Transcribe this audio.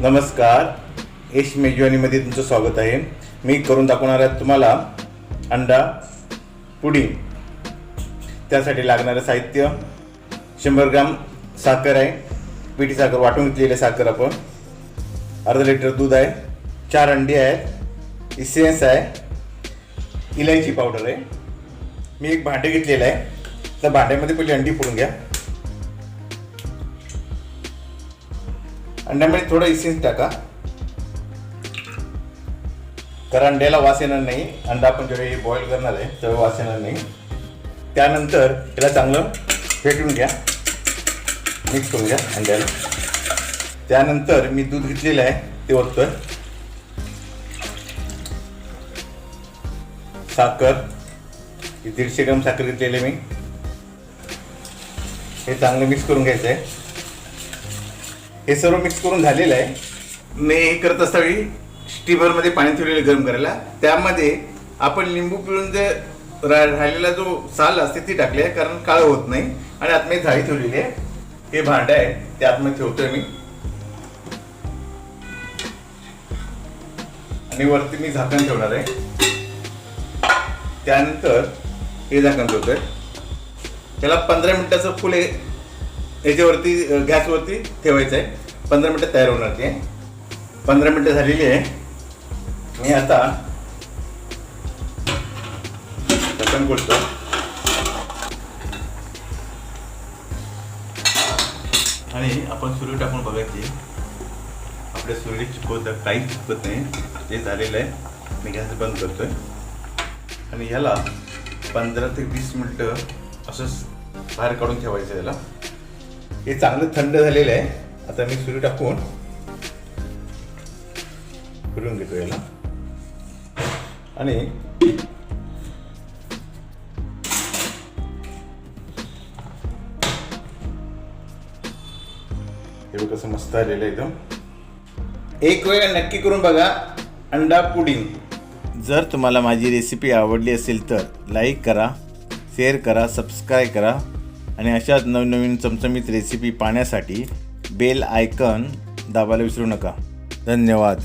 नमस्कार, यश मेजवानीमध्ये तुमचं स्वागत आहे। मी करून दाखवणार आहे तुम्हाला अंडा पुडिंग। त्यासाठी लागणारे साहित्य 100 ग्राम साखर आहे, पिठी साखर वाटून घेतलेली साखर आपण, अर्धा लिटर दूध आहे, 4 अंडी आहेत, इसेन्स आहे, इलायची पावडर आहे। मी एक भांडे घेतलेलं आहे, त्या भांड्यामध्ये पहिली अंडी फोडून घ्या। अंड्यामध्ये थोडं इसेन्स टाका, कारण अंड्याला वास येणार नाही। अंडा आपण जेव्हा बॉईल करणार आहे तेव्हा वास येणार नाही। त्यानंतर याला चांगलं फेटून घ्या, मिक्स करून घ्या अंड्याला। त्यानंतर मी दूध घेतलेलं आहे ते ओततोय, साखर 150 ग्राम साखर घेतलेली मी, हे चांगलं मिक्स करून घ्यायचं आहे। हे सर्व मिक्स करून झालेलं आहे। मी हे करत असताना स्टीमरमध्ये पाणी ठेवलेले गरम करायला, त्यामध्ये आपण लिंबू पिळून जे राहिलेला जो साल असते ती टाकली आहे, कारण काळं होत नाही। आणि आतमध्ये झाडी ठेवलेली आहे, हे भांडं आहे ते आतमध्ये ठेवतोय मी, आणि वरती मी झाकण ठेवणार आहे। त्यानंतर हे झाकण ठेवतोय, त्याला 15 मिनिटाचं फुल याच्यावरती गॅसवरती ठेवायचं आहे। 15 मिनिटं तयार होणार ते। 15 मिनिटं झालेली आहे। मी आता झाकण खोलतो आणि आपण सुरी टाकून बघायची। आपल्या सुरी चिकवत काहीच चुकत नाही, ते झालेलं आहे। मी गॅस बंद करतोय आणि ह्याला 15 ते 20 मिनिटं असंच बाहेर काढून ठेवायचं याला। हे चांगलं थंड झालेलं आहे। आता मी सुरी टाकून फिरवून घेतो याला, आणि हे कसं मस्त आलेलं आहे एकदम। एक वेळ नक्की करून बघा अंडा पुडिंग। जर तुम्हाला माझी रेसिपी आवडली असेल तर लाईक करा, शेअर करा, सबस्क्राईब करा, आणि अशाच नवनवीन चमचमीत रेसिपी पाहण्यासाठी बेल आयकॉन दाबायला विसरू नका। धन्यवाद।